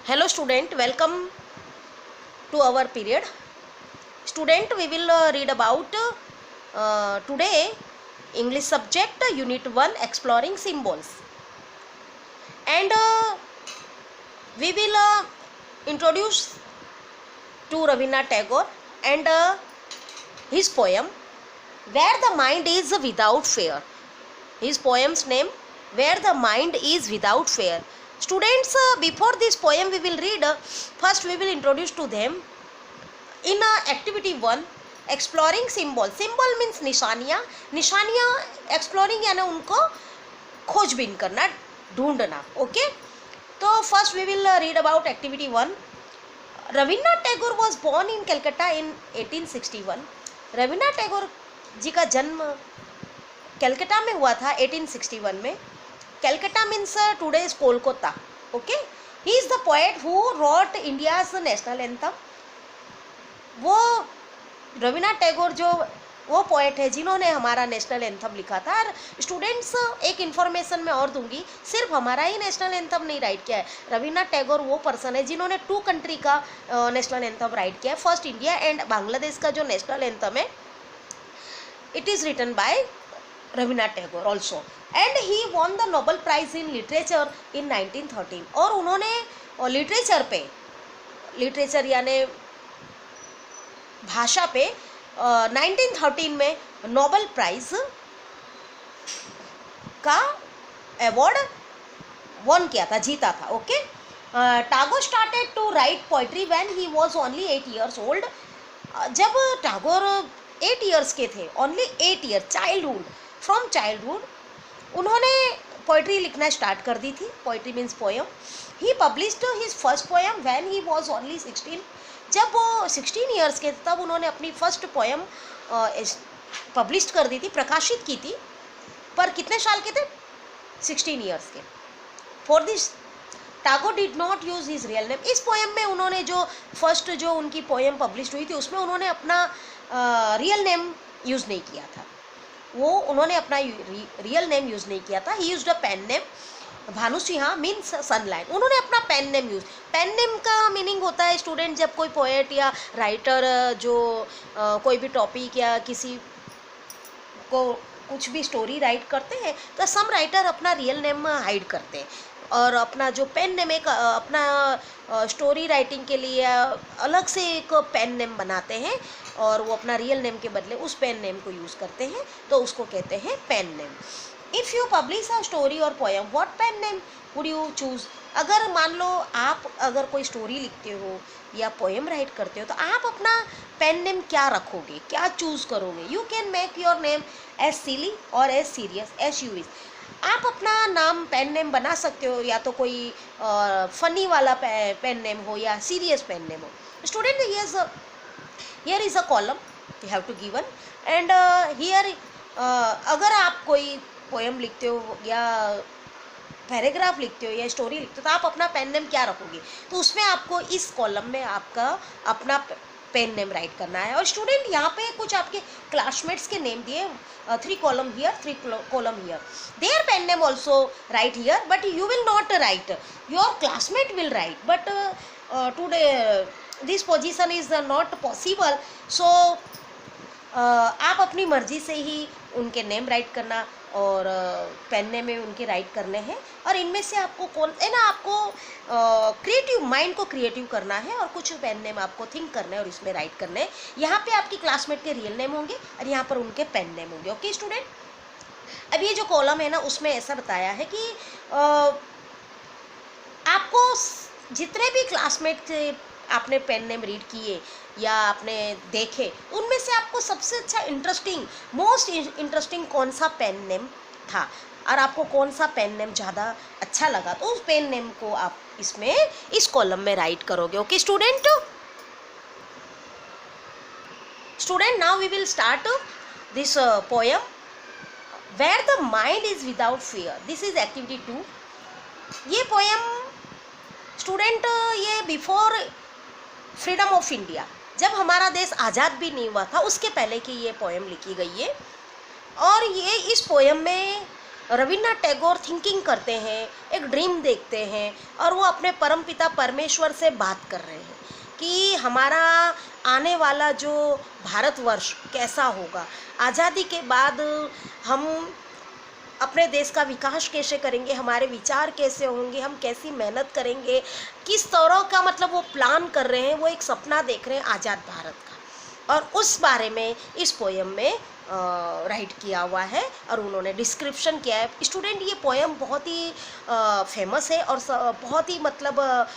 Hello student, welcome to our period. Student, we will read about today English subject Unit 1 Exploring Symbols. And we will introduce to Rabindranath Tagore and his poem Where the Mind is Without Fear. His poem's name Where the Mind is Without Fear. Students, before this poem we will read, first we will introduce to them in activity 1 exploring symbol. Symbol means निशानियाँ. निशानियाँ exploring यानी उनको खोजबीन करना, ढूंढना. Okay, तो first we will read about activity 1. Rabindranath Tagore was born in Calcutta in 1861. Rabindranath Tagore ji का जन्म कलकत्ता में हुआ था 1861 में. Calcutta means today's Kolkata. Okay, he is the poet who rot India's national anthem. वो रविन्द्रनाथ टैगोर जो वो पोएट है जिन्होंने हमारा नेशनल एंथम लिखा था. और स्टूडेंट्स, एक इन्फॉर्मेशन मैं और दूंगी, सिर्फ हमारा ही नेशनल एंथम नहीं राइट किया है. रविन्द्रनाथ टैगोर वो पर्सन है जिन्होंने 2 कंट्री का नेशनल एंथम राइट किया है. फर्स्ट इंडिया एंड बांग्लादेश का जो नेशनल एंथम है it is written by Rabindranath Tagore also. And he won the Nobel prize in literature in 1913. और उन्होंने लिटरेचर पे, लिटरेचर यानी भाषा पे 1913 में नोबेल प्राइज का अवार्ड वॉन किया था, जीता था. Okay, Tagore started to write poetry when he was only 8 years old. जब टैगोर 8 years के थे, only 8 years, childhood, from childhood उन्होंने पोइट्री लिखना स्टार्ट कर दी थी. Poetry means poem. He published his first poem when he was only 16. जब वो 16 years के थे तब उन्होंने अपनी फर्स्ट पोएम पब्लिश कर दी थी, प्रकाशित की थी. पर कितने साल के थे? 16 years के. For this Tagore did not use his real name. इस पोएम में उन्होंने जो फर्स्ट जो उनकी पोएम पब्लिश हुई थी उसमें उन्होंने अपना रियल नेम यूज़ नहीं किया था. वो उन्होंने अपना रियल नेम यूज़ नहीं किया था. He used a pen name. Bhanu Sinha means sun lion. उन्होंने अपना pen name use. Pen name का मीनिंग होता है स्टूडेंट, जब कोई पोएट या राइटर जो कोई भी टॉपिक या किसी को कुछ भी स्टोरी राइट करते हैं तो सम राइटर अपना रियल नेम हाइड करते हैं और अपना जो पेन नेम एक अपना स्टोरी राइटिंग के लिए अलग से एक पेन नेम बनाते हैं और वो अपना रियल नेम के बदले उस पेन नेम को यूज़ करते हैं, तो उसको कहते हैं pen name. If you publish a story और poem, what pen name would you choose? अगर मान लो आप अगर कोई स्टोरी लिखते हो या पोएम राइट करते हो तो आप अपना पेन नेम क्या रखोगे, क्या चूज़ करोगे? You can make your name as silly और as serious as you wish. आप अपना नाम पेन नेम बना सकते हो, या तो कोई फनी वाला पेन नेम हो या सीरियस पेन नेम हो. Student, here is a column you have to given and here अगर आप कोई पोएम लिखते हो या पैराग्राफ लिखते हो या स्टोरी लिखते हो तो आप अपना पेन नेम क्या रखोगे? तो उसमें आपको इस कॉलम में आपका अपना पेन नेम राइट करना है. और स्टूडेंट, यहाँ पे कुछ आपके क्लासमेट्स के नेम दिए, 3 column here, 3 column here. There pen name also write here, but you will not write, your classmate will write. But today this position is not possible. So आप अपनी मर्जी से ही उनके नेम राइट करना और pen name में उनके right करने हैं. और इनमें से आपको कौन है ना, आपको क्रिएटिव माइंड को क्रिएटिव करना है और कुछ पेन नेम आपको थिंक करने और इसमें राइट करने हैं. यहाँ पे आपकी क्लासमेट के रियल नेम होंगे और यहाँ पर उनके पेन नेम होंगे. ओके स्टूडेंट, अब ये जो कॉलम है ना उसमें ऐसा बताया है कि आपको जितने भी क्लासमेट के आपने पेन नेम रीड किए या आपने देखे उनमें से आपको सबसे अच्छा इंटरेस्टिंग, मोस्ट इंटरेस्टिंग कौन सा पेन नेम था और आपको कौन सा पेन नेम ज़्यादा अच्छा लगा, तो उस पेन नेम को आप इसमें इस कॉलम में राइट करोगे. Okay student, now we will start this poem where the mind is without fear. This is activity 2. ये पोएम स्टूडेंट ये बिफोर फ्रीडम ऑफ इंडिया, जब हमारा देश आज़ाद भी नहीं हुआ था उसके पहले की ये पोएम लिखी गई है. और ये इस पोएम में रविन्द्रनाथ टैगोर थिंकिंग करते हैं, एक ड्रीम देखते हैं और वो अपने परमपिता परमेश्वर से बात कर रहे हैं कि हमारा आने वाला जो भारतवर्ष कैसा होगा, आज़ादी के बाद हम अपने देश का विकास कैसे करेंगे, हमारे विचार कैसे होंगे, हम कैसी मेहनत करेंगे, किस तरह का मतलब वो प्लान कर रहे हैं, वो एक सपना देख रहे हैं आज़ाद भारत का। और उस बारे में इस पोएम में राइट किया हुआ है और उन्होंने डिस्क्रिप्शन किया है। स्टूडेंट, ये पोएम बहुत ही फेमस है और बहुत ही मतलब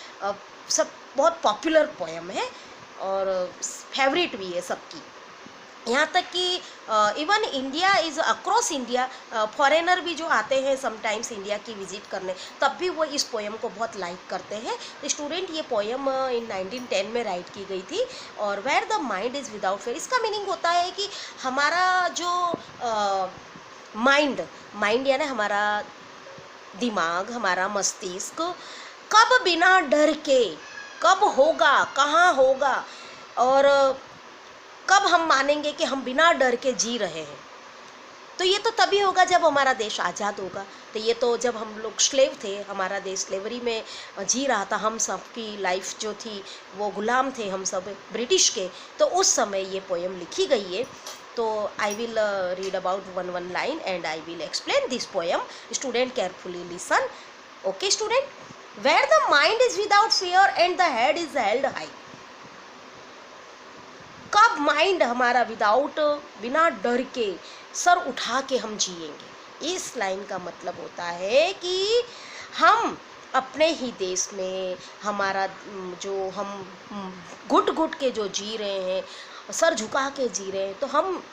सब बहुत पॉपुलर पोएम है और फेवरेट भी है सबकी। यहाँ तक कि even India is across India, foreigner भी जो आते हैं समटाइम्स इंडिया की विजिट करने, तब भी वो इस पोएम को बहुत लाइक करते हैं। तो स्टूडेंट, ये पोएम इन 1910 में राइट की गई थी और where the mind is without fair, इसका मीनिंग होता है कि हमारा जो माइंड यानी हमारा दिमाग, हमारा मस्तिष्क कब बिना डर के, कब होगा, कहाँ होगा और कब हम मानेंगे कि हम बिना डर के जी रहे हैं। तो ये तो तभी होगा जब हमारा देश आज़ाद होगा। तो ये तो जब हम लोग स्लेव थे, हमारा देश स्लेवरी में जी रहा था, हम सबकी लाइफ जो थी वो गुलाम थे हम सब ब्रिटिश के, तो उस समय ये पोएम लिखी गई है। तो I will read about one line and I will explain this poem. Student carefully listen. Okay student, where the mind is without fear and the head is held high. कब माइंड हमारा without, बिना डर के, sir उठा के हम जिएंगे। इस लाइन का मतलब होता है कि हम अपने ही देश में हमारा जो हम घुट घुट के जो जी रहे हैं, सर झुका के जी रहे हैं, तो हम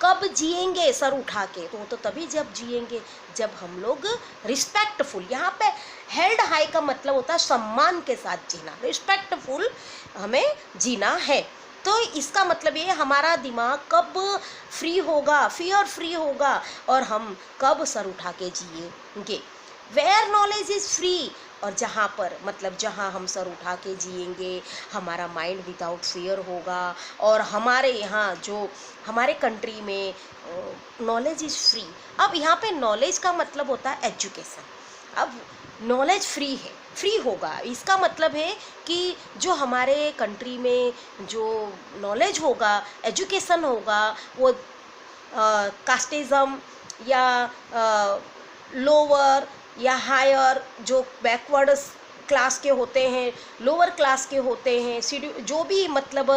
कब जिएंगे सर उठा के? तो तभी जब जिएंगे जब हम लोग रिस्पेक्टफुल, यहाँ पे हेल्ड हाई का मतलब होता है सम्मान के साथ जीना, रिस्पेक्टफुल हमें जीना है। तो इसका मतलब ये हमारा दिमाग कब फ्री होगा, फियर फ्री होगा और हम कब सर उठा के जिएंगे। वेयर नॉलेज इज़ फ्री, और जहाँ पर मतलब जहाँ हम सर उठा के जिएंगे, हमारा माइंड विदाउट फियर होगा और हमारे यहाँ जो हमारे कंट्री में नॉलेज इज़ फ्री। अब यहाँ पे नॉलेज का मतलब होता है एजुकेशन। अब नॉलेज फ्री है, फ्री होगा, इसका मतलब है कि जो हमारे कंट्री में जो नॉलेज होगा, एजुकेशन होगा, वो कास्टिज़म या लोअर या हायर, जो बैकवर्ड क्लास के होते हैं, लोअर क्लास के होते हैं, जो भी मतलब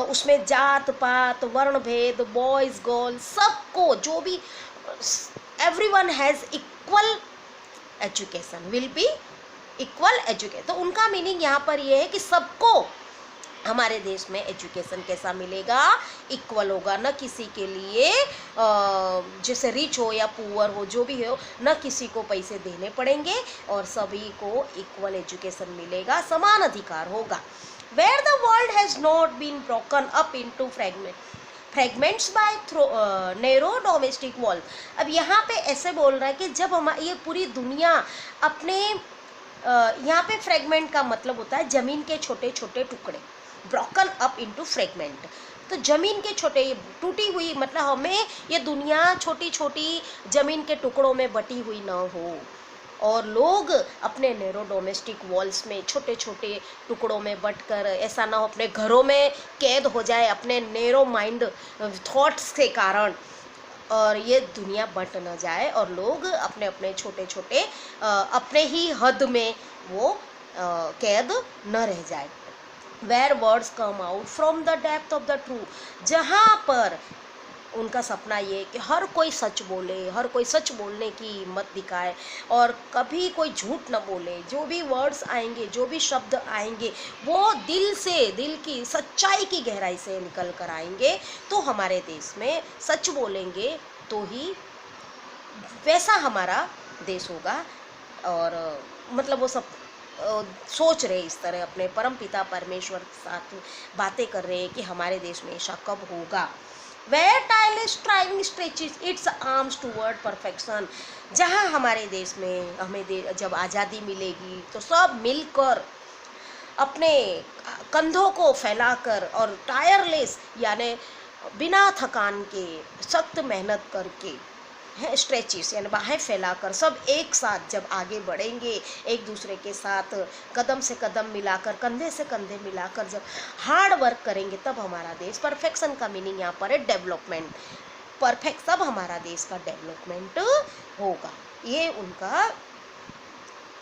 उसमें जात पात, वर्ण भेद, बॉयज़ गर्ल, सबको जो भी everyone has equal education, will be equal education. तो उनका मीनिंग यहाँ पर ये है कि सबको हमारे देश में एजुकेशन कैसा मिलेगा, इक्वल होगा, न किसी के लिए जैसे रिच हो या पुअर हो, जो भी हो, न किसी को पैसे देने पड़ेंगे और सभी को इक्वल एजुकेशन मिलेगा, समान अधिकार होगा। Where the world has not been broken up into fragments by narrow domestic wall. अब यहाँ पे ऐसे बोल रहा है कि जब हम ये पूरी दुनिया अपने यहाँ पे फ्रेगमेंट का मतलब होता है ज़मीन के छोटे छोटे टुकड़े, ब्रोकन अप इनटू फ्रेगमेंट। तो ज़मीन के छोटे टूटी हुई मतलब हमें ये दुनिया छोटी छोटी ज़मीन के टुकड़ों में बटी हुई ना हो और लोग अपने नैरो डोमेस्टिक वॉल्स में छोटे छोटे टुकड़ों में बटकर ऐसा ना हो अपने घरों में कैद हो जाए अपने नैरो माइंड थॉट्स के कारण, और ये दुनिया बट न जाए और लोग अपने अपने छोटे छोटे अपने ही हद में वो कैद न रह जाए। Where words come out from the depth of the true, जहाँ पर उनका सपना ये कि हर कोई सच बोले, हर कोई सच बोलने की हिम्मत दिखाए और कभी कोई झूठ न बोले। जो भी वर्ड्स आएंगे, जो भी शब्द आएंगे, वो दिल से, दिल की सच्चाई की गहराई से निकल कर आएंगे। तो हमारे देश में सच बोलेंगे तो ही वैसा हमारा देश होगा। और मतलब वो सब सोच रहे इस तरह, अपने परमपिता परमेश्वर के साथ बातें कर रहे हैं कि हमारे देश में ऐसा कब होगा। Where tireless striving stretches its arms toward perfection, जहाँ हमारे देश में हमें जब आज़ादी मिलेगी तो सब मिलकर अपने कंधों को फैलाकर और टायरलेस यानी बिना थकान के सख्त मेहनत करके स्ट्रेचिस यानी बाहें फैलाकर सब एक साथ जब आगे बढ़ेंगे, एक दूसरे के साथ कदम से कदम मिलाकर, कंधे से कंधे मिलाकर जब हार्ड वर्क करेंगे, तब हमारा देश, परफेक्शन का मीनिंग यहाँ पर है डेवलपमेंट, परफेक्ट, तब हमारा देश का डेवलपमेंट होगा। ये उनका,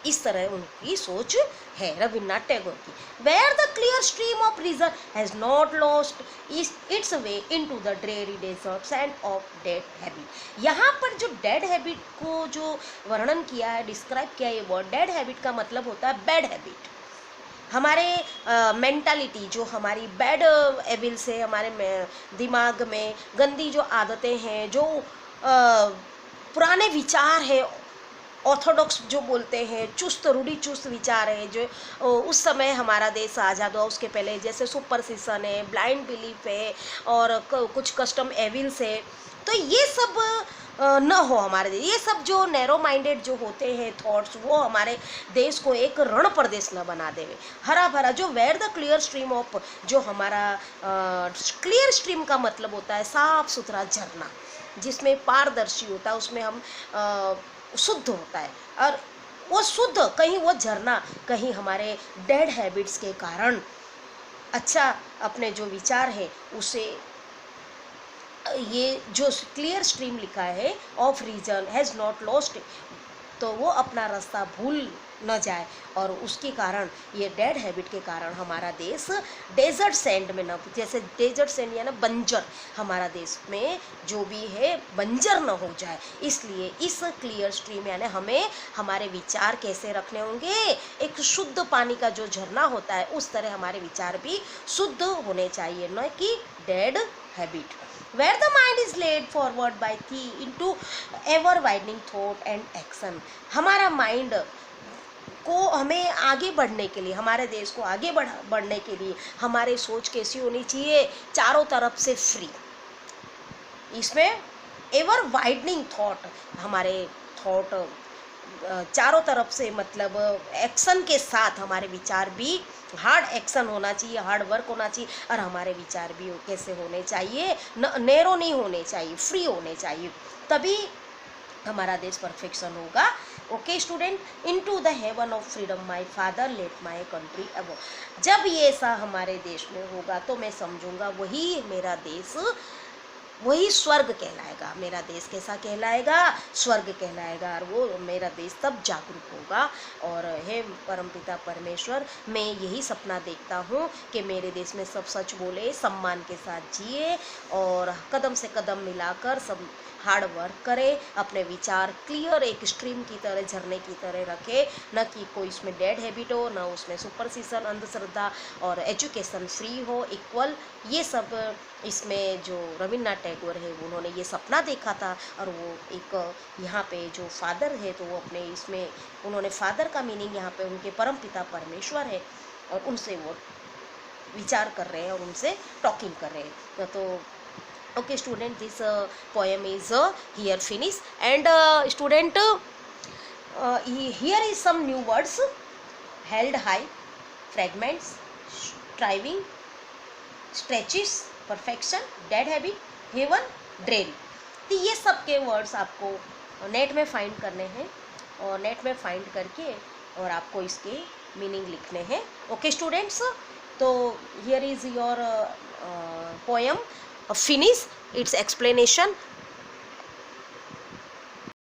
इस तरह उनकी सोच है रविन्द्रनाथ टैगोर की। Where the clear stream of reason has not lost its way into the dreary deserts and of dead habit. यहाँ पर जो डेड हैबिट को जो वर्णन किया है, डिस्क्राइब किया है, ये वर्ड डेड हैबिट का मतलब होता है बैड हैबिट। हमारे मेंटालिटी जो हमारी बैड एविल्स है, हमारे दिमाग में गंदी जो आदतें हैं, जो पुराने विचार है, ऑर्थोडॉक्स जो बोलते हैं, चुस्त रूढ़ी चुस्त विचार है, जो उस समय हमारा देश आज़ाद हुआ उसके पहले, जैसे सुपरस्टिशन है, ब्लाइंड बिलीफ है और कुछ कस्टम एविल्स है, तो ये सब न हो हमारे देश। ये सब जो नैरो माइंडेड जो होते हैं थॉट्स, वो हमारे देश को एक रण प्रदेश न बना देवे, हरा भरा। जो where the clear stream of, जो हमारा क्लियर स्ट्रीम का मतलब होता है साफ सुथरा झरना, जिसमें पारदर्शी होता है, उसमें हम शुद्ध होता है, और वो शुद्ध, कहीं वो झरना कहीं हमारे डेड हैबिट्स के कारण अच्छा अपने जो विचार है उसे, ये जो क्लियर स्ट्रीम लिखा है of reason has not lost, तो वो अपना रास्ता भूल न जाए, और उसके कारण, ये डेड हैबिट के कारण हमारा देश डेजर्ट सैंड में न, जैसे डेजर्ट सैंड यानी बंजर, हमारा देश में जो भी है बंजर न हो जाए। इसलिए इस क्लियर स्ट्रीम यानी हमें हमारे विचार कैसे रखने होंगे, एक शुद्ध पानी का जो झरना होता है उस तरह हमारे विचार भी शुद्ध होने चाहिए, न कि dead habit. Where the mind is led forward by key into ever widening thought and action। हमारा माइंड को हमें आगे बढ़ने के लिए, हमारे देश को आगे बढ़ने के लिए हमारी सोच कैसी होनी चाहिए, चारों तरफ से फ्री, इसमें एवर वाइडनिंग थॉट, हमारे थॉट चारों तरफ से, मतलब एक्शन के साथ हमारे विचार भी, हार्ड एक्शन होना चाहिए, हार्ड वर्क होना चाहिए, और हमारे विचार भी कैसे होने चाहिए, नैरो नहीं होने चाहिए, फ्री होने चाहिए, तभी हमारा देश परफेक्शन होगा। Okay student, into the heaven of freedom my father let my country awake. जब ये ऐसा हमारे देश में होगा तो मैं समझूंगा वही मेरा देश, वही स्वर्ग कहलाएगा। मेरा देश कैसा कहलाएगा? स्वर्ग कहलाएगा, और वो मेरा देश तब जागरूक होगा। और हे परमपिता परमेश्वर, मैं यही सपना देखता हूँ कि मेरे देश में सब सच बोले, सम्मान के साथ जिए, और कदम से कदम मिलाकर सब हार्ड वर्क करे, अपने विचार क्लियर एक स्ट्रीम की तरह, झरने की तरह रखे, न कि कोई इसमें डेड हैबिट हो, न उसमें सुपरस्टिशन, अंधश्रद्धा, और एजुकेशन फ्री हो, इक्वल। ये सब इसमें जो रविन्द्रनाथ टैगोर है उन्होंने ये सपना देखा था, और वो एक यहाँ पे जो फादर है तो वो अपने इसमें उन्होंने फादर का मीनिंग यहाँ पे उनके परमपिता परमेश्वर है, और उनसे वो विचार कर रहे हैं और उनसे टॉकिंग कर रहे हैं। तो okay student, this poem is here finished, and student, here is some new words: held high, fragments, striving, stretches, perfection, dead habit, heaven, dreary। तो ये सब के वर्ड्स आपको नेट में फाइंड करने हैं, और नेट में फाइंड करके और आपको इसके मीनिंग लिखने हैं। ओके स्टूडेंट्स, तो here is your poem finish its explanation।